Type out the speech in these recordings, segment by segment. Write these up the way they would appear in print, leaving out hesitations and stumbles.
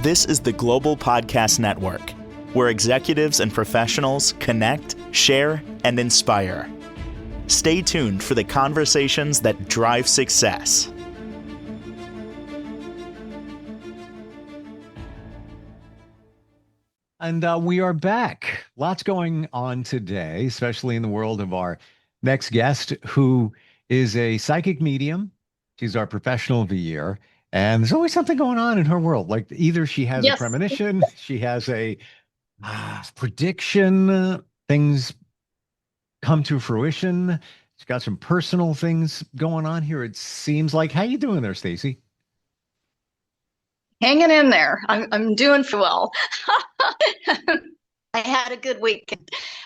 This is the Global Podcast Network, where executives and professionals connect, share, and inspire. Stay tuned for the conversations that drive success. And we are back. Lots going on today, especially in the world of our next guest, who is a psychic medium. She's our professional of the year. And there's always something going on in her world. Like either she has a premonition, she has a prediction, things come to fruition. She's got some personal things going on here. It seems like. How you doing there, Stacy? Hanging in there. I'm doing well. I had a good week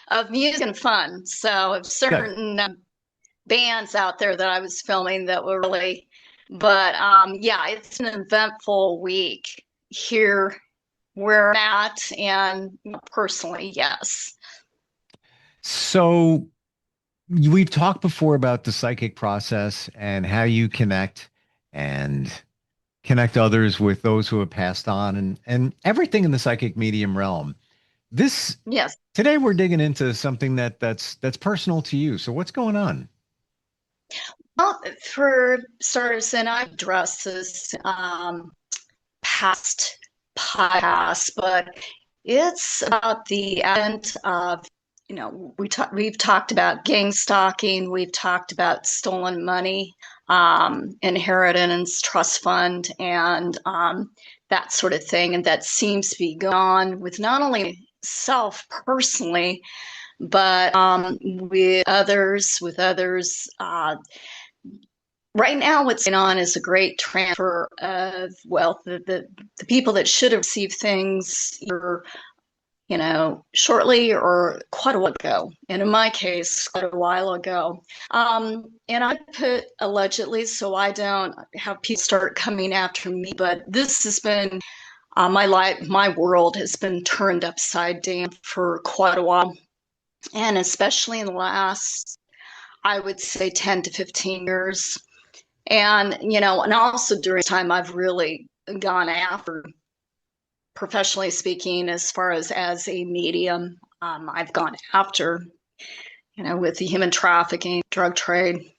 of music and fun. So certain bands out there that I was filming that were really, but yeah, it's an eventful week here where I'm at, and personally, yes. So we've talked before about the psychic process and how you connect others with those who have passed on and everything in the psychic medium realm. Today we're digging into something that's personal to you. So what's going on? Well, for starters, and I've addressed this past podcasts, but it's about the advent of, we've talked about gang stalking, we've talked about stolen money, inheritance, trust fund, and that sort of thing. And that seems to be gone with not only self personally, but with others. Right now, what's going on is a great transfer of wealth. The people that should have received things either, shortly or quite a while ago. And in my case, quite a while ago. And I put allegedly, so I don't have people start coming after me. But this has been my world has been turned upside down for quite a while. And especially in the last, I would say 10 to 15 years. And, and also during this time, I've really gone after, professionally speaking, as far as a medium, I've gone after, with the human trafficking, drug trade,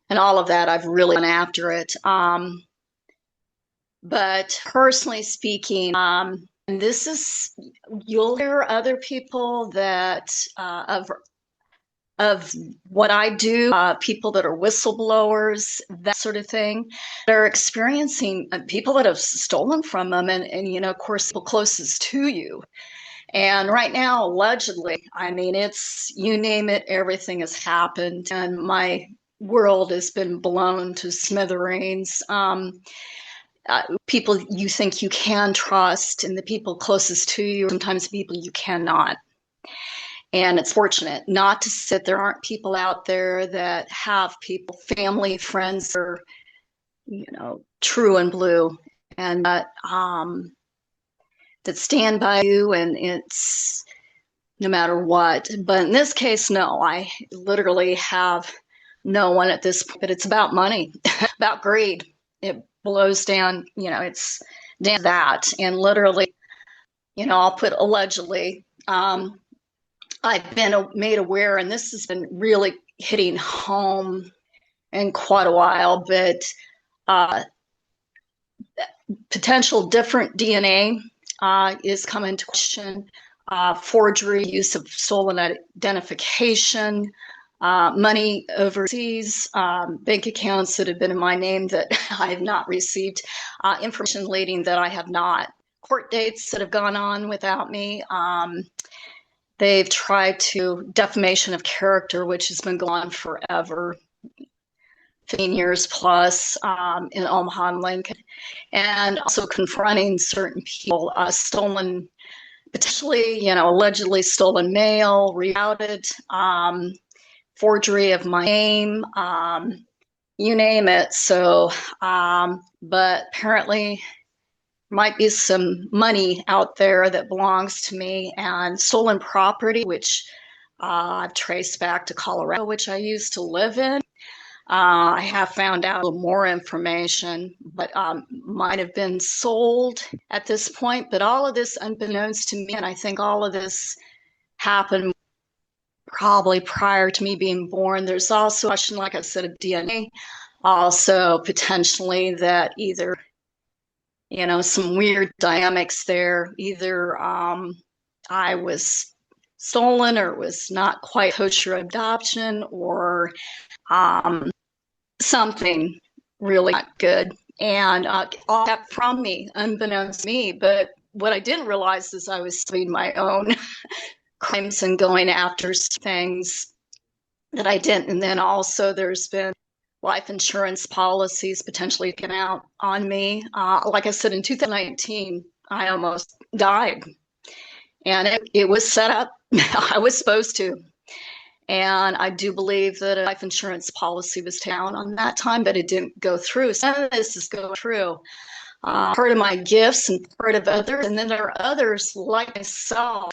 and all of that, I've really gone after it. But personally speaking, and this is, you'll hear other people that, of what I do, people that are whistleblowers, that sort of thing, they're experiencing people that have stolen from them and of course, people closest to you. And right now, allegedly, I mean, it's, you name it, everything has happened. And my world has been blown to smithereens. People you think you can trust and the people closest to you, sometimes people you cannot. And it's fortunate, not to say there aren't people out there that have people, family, friends, or, true and blue, and that stand by you, and it's no matter what. But in this case, no, I literally have no one at this point. But it's about money, about greed. It blows down, it's down to that. And literally, I'll put allegedly, I've been made aware, and this has been really hitting home in quite a while, but potential different DNA is coming to question, forgery, use of stolen identification, money overseas, bank accounts that have been in my name that I have not received, information leading that I have not, court dates that have gone on without me. They've tried to defamation of character, which has been going on forever, 15 years plus, in Omaha and Lincoln, and also confronting certain people, stolen, potentially, allegedly stolen mail, rerouted, forgery of my name, you name it. So, but apparently, might be some money out there that belongs to me, and stolen property, which I've traced back to Colorado, which I used to live in. I have found out a little more information, but might have been sold at this point. But all of this unbeknownst to me, and I think all of this happened probably prior to me being born. There's also a question, like I said, of DNA. Also, potentially that either, some weird dynamics there. Either I was stolen or was not quite kosher adoption, or something really not good. And all that from me, unbeknownst to me. But what I didn't realize is I was doing my own crimes and going after things that I didn't. And then also there's been life insurance policies potentially taken out on me. Like I said, in 2019, I almost died. And it was set up. I was supposed to. And I do believe that a life insurance policy was down on that time, but it didn't go through. Some of this is going through. Part of my gifts and part of others. And then there are others like myself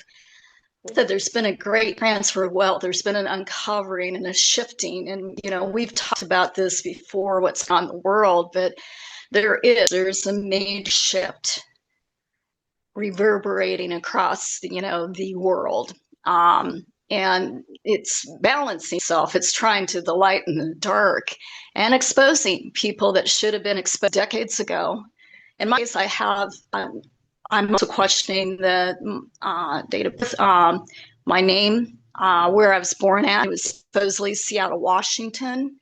that there's been a great transfer of wealth. There's been an uncovering and a shifting. And, we've talked about this before, what's on the world, but there's a major shift reverberating across, the world. And it's balancing itself. It's trying to the light and the dark and exposing people that should have been exposed decades ago. In my case, I'm also questioning the date of birth, my name, where I was born at. It was supposedly Seattle, Washington.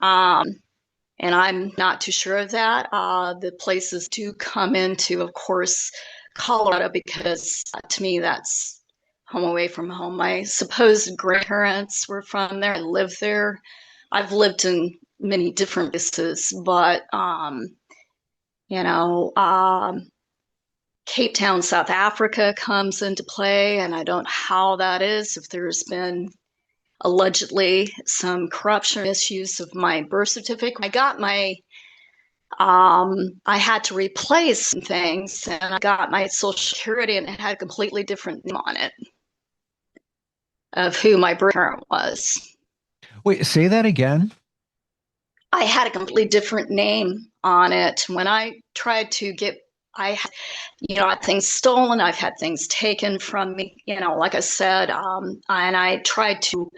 And I'm not too sure of that. The places do come into, of course, Colorado, because to me, that's home away from home. My supposed grandparents were from there. I lived there. I've lived in many different places, but, Cape Town, South Africa comes into play, and I don't know how that is, if there's been allegedly some corruption issues of my birth certificate. I had to replace some things, and I got my Social Security, and it had a completely different name on it of who my birth parent was. Wait, say that again. I had a completely different name on it. When I tried to I had things stolen. I've had things taken from me, like I said, and I tried to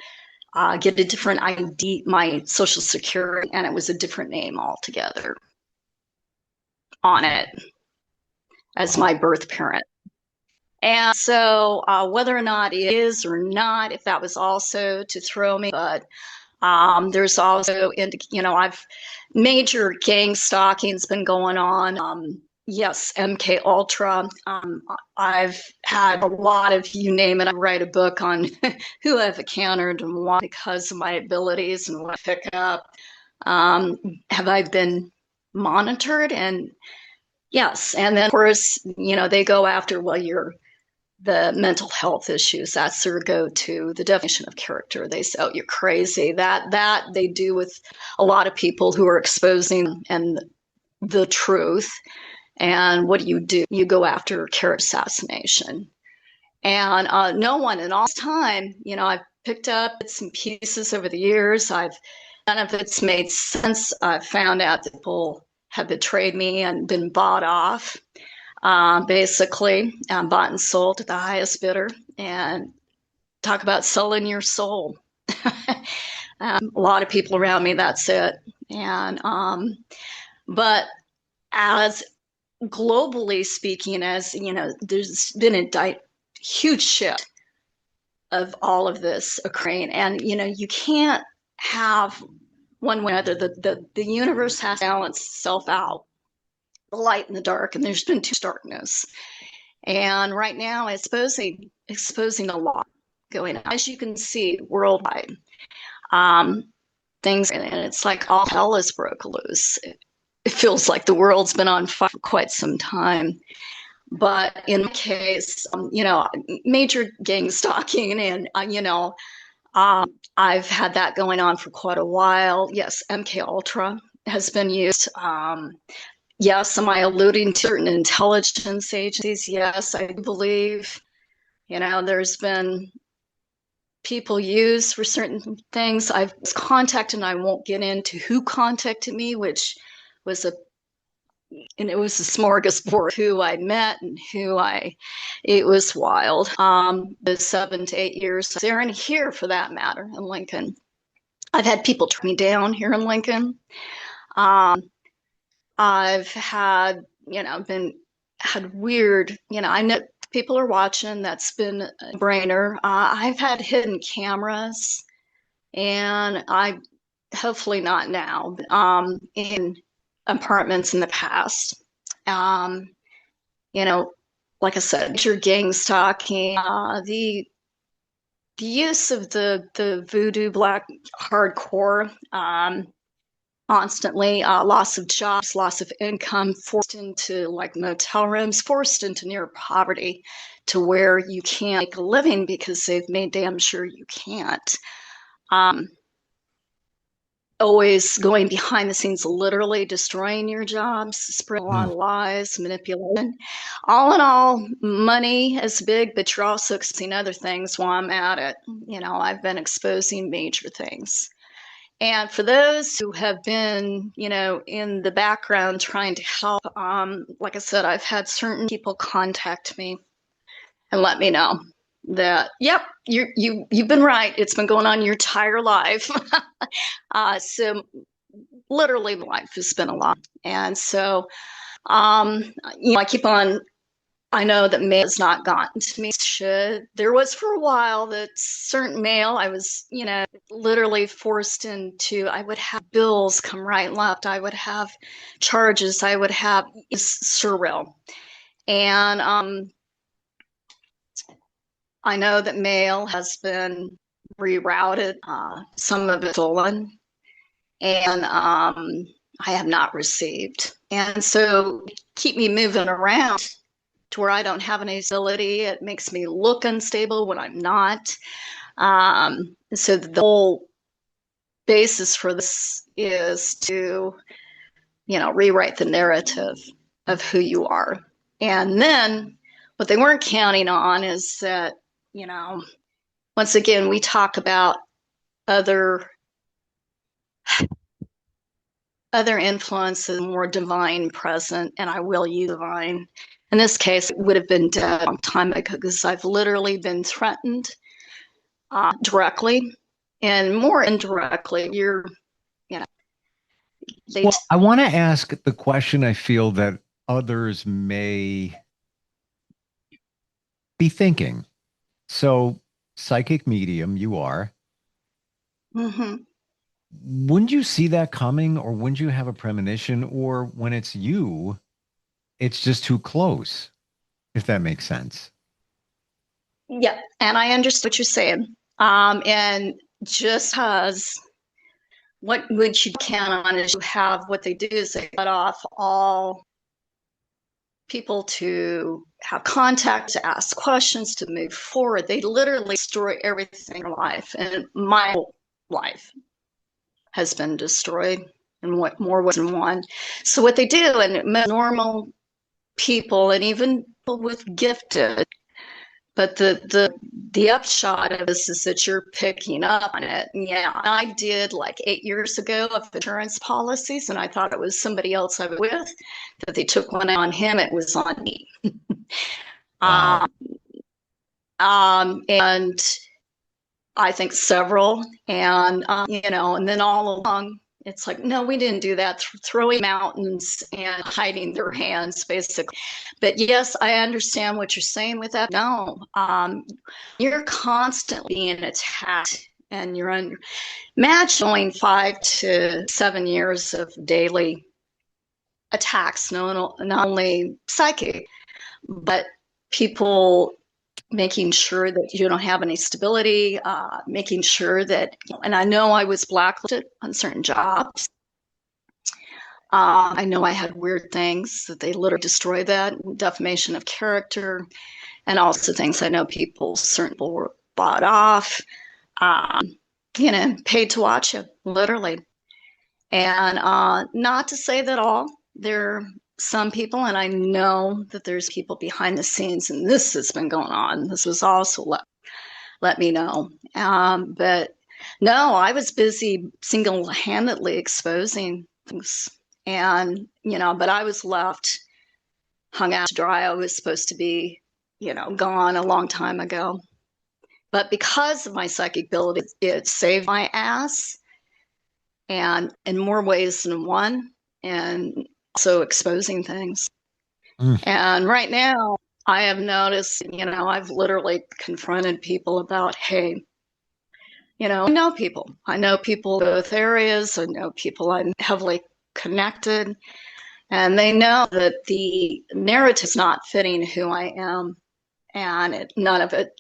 get a different ID, my Social Security, and it was a different name altogether on it as my birth parent. And so whether or not it is or not, if that was also to throw me, but there's also, I've major gang stalking's been going on. Yes, MK Ultra. I've had a lot of, you name it. I write a book on who I've encountered and why, because of my abilities and what I pick up. Have I been monitored? And yes. And then, of course, they go after, well, the mental health issues. That's their go-to, the definition of character. They say, oh, you're crazy. That they do with a lot of people who are exposing and the truth. And what do? You go after character assassination. And no one in all this time, I've picked up bits and pieces over the years. None of it's made sense. I've found out that people have betrayed me and been bought off. Basically, bought and sold at the highest bidder. And talk about selling your soul. A lot of people around me, that's it. And but as globally speaking, as there's been a huge shift of all of this occurring, and you can't have one way or another. The universe has to balance itself out, the light and the dark, and there's been too much darkness. And right now, it's exposing a lot going on, as you can see worldwide. Things, and it's like all hell is broke loose. It feels like the world's been on fire for quite some time. But in my case, major gang stalking, and I've had that going on for quite a while. Yes, MK Ultra has been used. Yes, am I alluding to certain intelligence agencies? Yes, I believe. There's been people use for certain things. I was contacted, and I won't get into who contacted me, which was it was a smorgasbord who I met and it was wild. The 7 to 8 years there and here, for that matter, in Lincoln. I've had people turn me down here in Lincoln. I've had, had weird, I know people are watching. That's been a brainer. I've had hidden cameras, and hopefully not now, in apartments in the past. Um, like I said, your gang stalking, the use of the voodoo black hardcore, constantly, loss of jobs, loss of income, forced into like motel rooms, forced into near poverty, to where you can't make a living because they've made damn sure you can't. Always going behind the scenes, literally destroying your jobs, spreading a lot of lies, manipulation. All in all, money is big, but you're also seeing other things while I'm at it. I've been exposing major things. And for those who have been, in the background trying to help, like I said, I've had certain people contact me and let me know that, yep, you've been right. It's been going on your entire life. So literally, life has been a lot. And so, I keep on. I know that mail has not gotten to me. There was for a while that certain mail I was, literally forced into. I would have bills come right and left. I would have charges. I would have. It's surreal. And I know that mail has been rerouted. Some of it stolen, and I have not received. And so keep me moving around to where I don't have any stability. It makes me look unstable when I'm not. So the whole basis for this is to, rewrite the narrative of who you are. And then what they weren't counting on is that, once again, we talk about other influences, more divine present, and I will use divine. In this case, it would have been dead a long time ago, because I've literally been threatened directly, and more indirectly. Well, I want to ask the question I feel that others may be thinking. So, psychic medium, you are. Mm-hmm. Wouldn't you see that coming, or wouldn't you have a premonition, or when it's you, it's just too close, if that makes sense? Yeah, and I understand what you're saying. And just because what would you count on is you have what they do is they cut off all people to have contact, to ask questions, to move forward. They literally destroy everything in your life. And my whole life has been destroyed in what more ways than one. So what they do, and normal people, and even people with gifted, but the upshot of this is that you're picking up on it. And yeah, I did like 8 years ago of insurance policies, and I thought it was somebody else I was with, that they took one on him. It was on me. Wow. And I think several, and and then all along, it's like, no, we didn't do that. Throwing mountains and hiding their hands, basically. But yes, I understand what you're saying with that. No, you're constantly being attacked, and you're under match going 5 to 7 years of daily attacks, not only psychic, but people making sure that you don't have any stability, making sure that, and I know I was blacklisted on certain jobs. I know I had weird things that they literally destroyed, that defamation of character, and also things I know certain people were bought off, paid to watch it, literally. And not to say that all, there are some people, and I know that there's people behind the scenes, and this has been going on. This was also let me know. But no, I was busy single-handedly exposing things. And, but I was left hung out to dry. I was supposed to be, gone a long time ago. But because of my psychic ability, it saved my ass, and in more ways than one, and also exposing things. And right now, I have noticed, I've literally confronted people about, hey, I know people. I know people in both areas. I know people I'm heavily connected. And they know that the narrative is not fitting who I am. And none of it,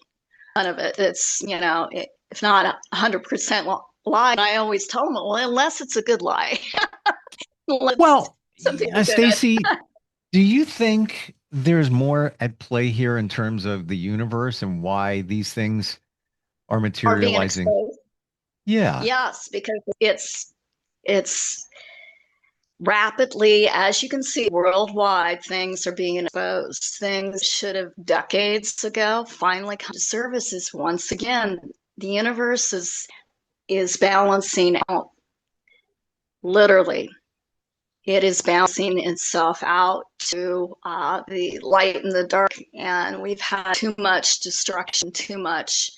it's, if not 100% lie, I always tell them, well, unless it's a good lie. Well, something good. Stacy, do you think there's more at play here in terms of the universe and why these things are Are being materializing? exposed. Yeah. Yes, because it's rapidly, as you can see, worldwide, things are being exposed. Things should have decades ago finally come to services. Once again, the universe is balancing out. Literally, it is balancing itself out to the light and the dark, and we've had too much destruction, too much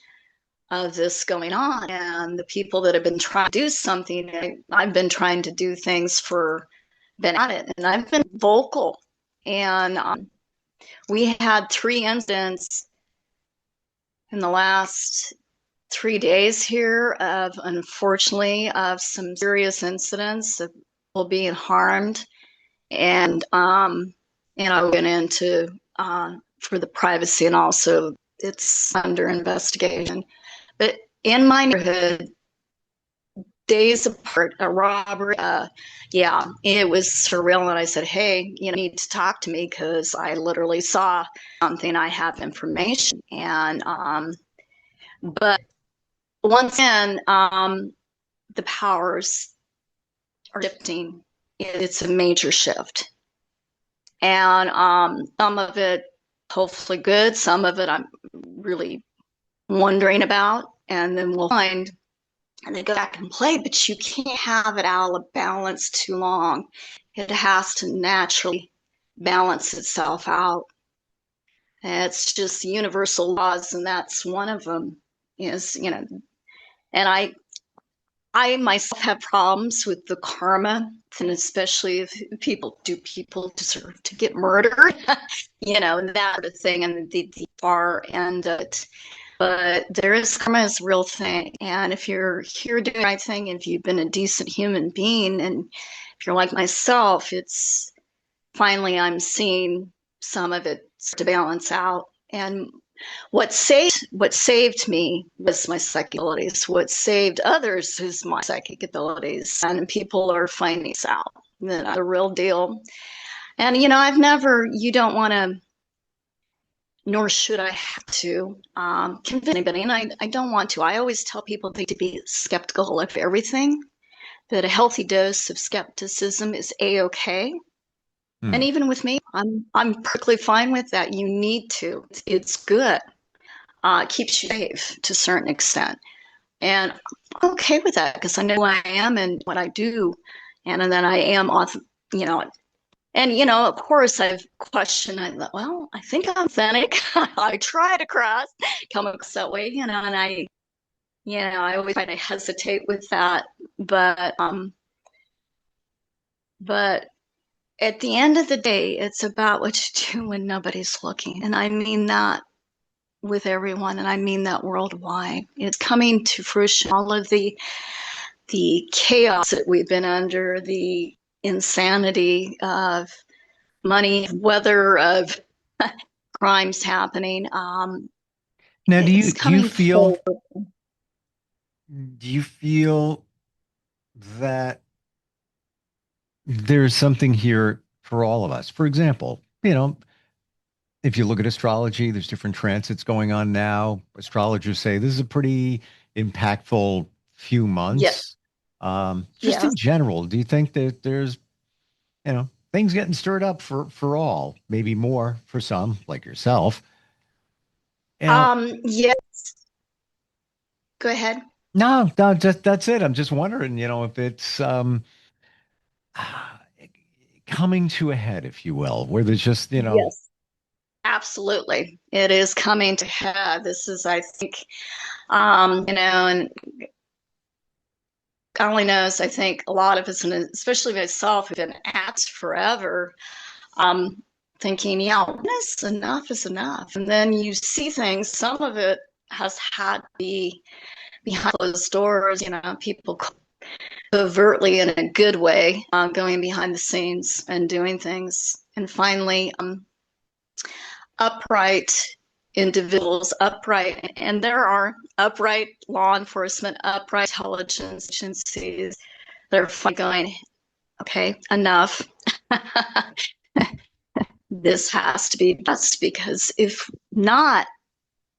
of this going on. And the people that have been trying to do something, I've been trying to do things for, been at it, and I've been vocal. And we had 3 incidents in the last 3 days here of, unfortunately, of some serious incidents of people being harmed. And I went into for the privacy, and also it's under investigation. But in my neighborhood, days apart, a robbery, yeah, it was surreal. And I said, hey, you need to talk to me because I literally saw something. I have information. And but once again, the powers are shifting. It's a major shift. And some of it hopefully good, some of it I'm really wondering about, and then we'll find and they go back and play, but you can't have it out of balance too long. It has to naturally balance itself out. And it's just universal laws, and that's one of them. Is and I myself have problems with the karma, and especially if people deserve to get murdered, that sort of thing, and the far end of it. But there is karma is a real thing. And if you're here doing the right thing, if you've been a decent human being, and if you're like myself, it's finally I'm seeing some of it to balance out. And what saved me was my psychic abilities. What saved others is my psychic abilities. And people are finding this out. That's the real deal. And you don't want to, nor should I have to convince anybody, and I don't want to. I always tell people they need to be skeptical of everything, that a healthy dose of skepticism is a-okay. And even with me, I'm perfectly fine with that. You need to. It's good. It keeps you safe to a certain extent. And I'm okay with that because I know who I am and what I do. And then I am, and, of course, I've questioned, I thought, well, I think I'm authentic. I try to come across that way, and I always kind of hesitate with that. But at the end of the day, it's about what you do when nobody's looking. And I mean that with everyone, and I mean that worldwide. It's coming to fruition. All of the chaos that we've been under, the insanity of money, weather, of crimes happening. Now, do It's you coming feel forward. do you feel that there's something here for all of us? For example, if you look at astrology, there's different transits going on now. Astrologers say this is a pretty impactful few Yes, months. Just yes. in general, do you think that there's, things getting stirred up for all, maybe more for some, like yourself? Yes, Go ahead. No, no, just that's it. I'm just wondering, if it's coming to a head, if you will, where there's just, Yes, absolutely. It is coming to head. This is, I think, and God only knows, I think a lot of us, and especially myself, have been at forever, um, thinking, yeah, enough is enough. And then you see things, some of it has had to be behind closed doors, people overtly in a good way, going behind the scenes and doing things. And finally, upright individuals, upright, and there are upright law enforcement, upright intelligence agencies that are going, okay, enough. This has to be best, because if not,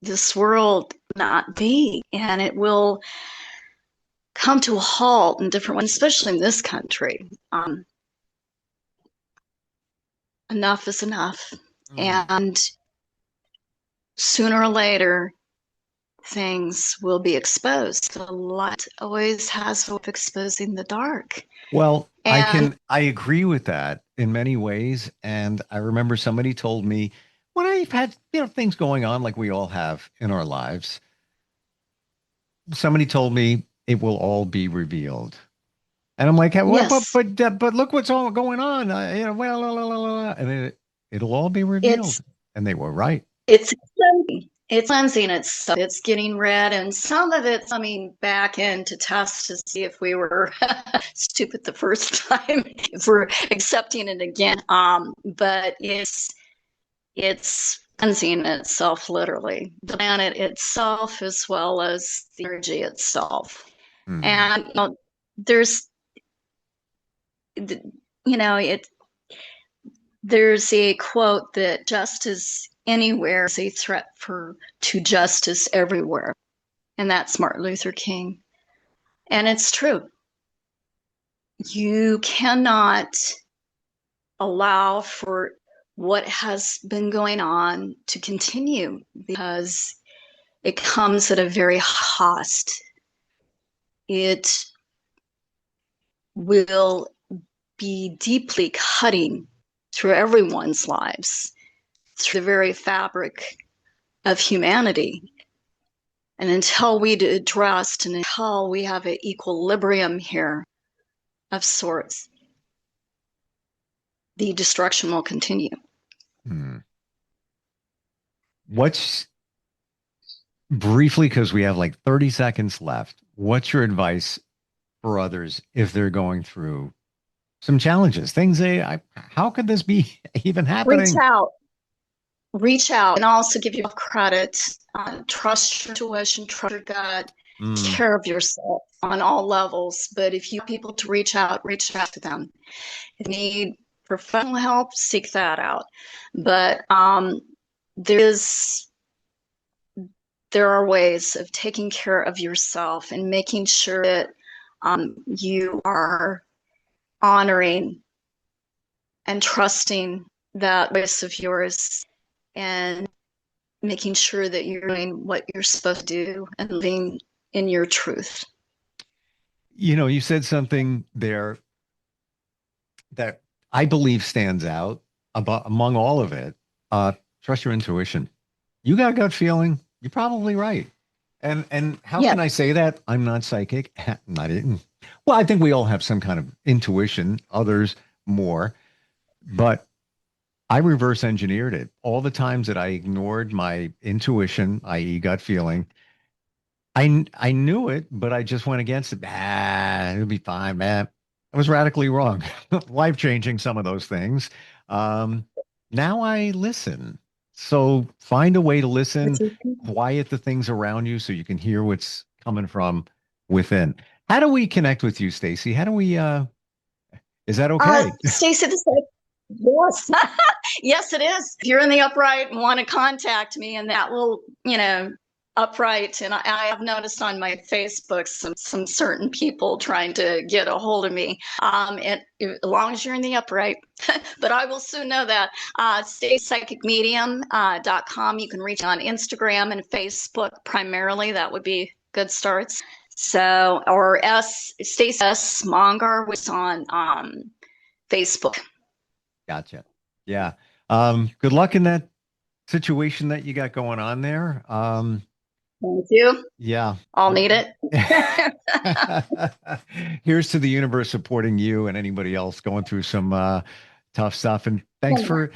this world not be, and it will come to a halt in different ways, especially in this country. Enough is enough. Mm. And sooner or later, things will be exposed. The light always has hope exposing the dark. Well, And I agree with that in many ways. And I remember somebody told me when I've had, things going on like we all have in our lives, somebody told me it will all be revealed. And I'm like, "Hey, what, yes, but look what's all going on. Well, la, la, la, la, la," and it'll all be it's revealed. And they were right. it's cleansing. It's cleansing itself. It's getting red, and some of it's coming back in to test to see if we were stupid the first time, if we're accepting it again. But it's cleansing itself, literally, the planet itself as well as the energy itself. Hmm. And there's, it. There's a quote that justice anywhere is a threat to justice everywhere, and that's Martin Luther King. And it's true. You cannot allow for what has been going on to continue, because it comes at a very cost. It will be deeply cutting through everyone's lives, through the very fabric of humanity. And until we address and until we have an equilibrium here of sorts, the destruction will continue. Hmm. What's briefly, because we have like 30 seconds left, what's your advice for others if they're going through some challenges, things how could this be even Reach happening? out, reach out, and also give yourself credit. Trust your intuition, trust your gut, take Mm. care of yourself on all levels. But if you have people to reach out to them. If you need professional help, seek that out. But there is there are ways of taking care of yourself and making sure that you are honoring and trusting that voice of yours, and making sure that you're doing what you're supposed to do and living in your truth. You said something there that I believe stands out about among all of it. Trust your intuition. You got a gut feeling. You're probably right. And how Yes, can I say that? I'm not psychic. Not in. Well, I think we all have some kind of intuition, others more, but I reverse engineered it. All the times that I ignored my intuition, i.e., gut feeling, I knew it, but I just went against it. It'll be fine, man. I was radically wrong. Life changing, some of those things. Um, now I listen. So find a way to listen, quiet the things around you so you can hear what's coming from within. How do we connect with you, Stacy? How do we is that okay? Stacy, yes, yes, it is. If you're in the upright and want to contact me, and that will, upright. And I have noticed on my Facebook some certain people trying to get a hold of me. And as long as you're in the upright, but I will soon know that. StayPsychicMedium.com. You can reach on Instagram and Facebook primarily. That would be good starts. So, or Stacy S. Mongar was on Facebook. Gotcha. Yeah. Good luck in that situation that you got going on there. Thank you. Yeah. I'll need it. Here's to the universe supporting you and anybody else going through some tough stuff. And thanks for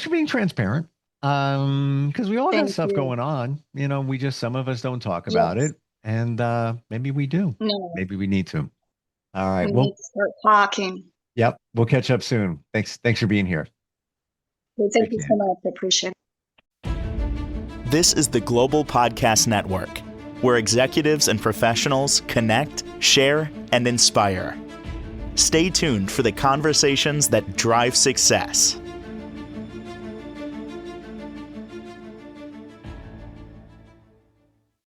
being transparent. Because we all got Thank stuff you. going on. Some of us don't talk about Yes. it. And maybe we do. No, Maybe we need to. All right. we Well, need to start talking. yep. We'll catch up soon. Thanks for being here. Well, thank Take you care. so much. I appreciate it. This is the Global Podcast Network, where executives and professionals connect, share, and inspire. Stay tuned for the conversations that drive success.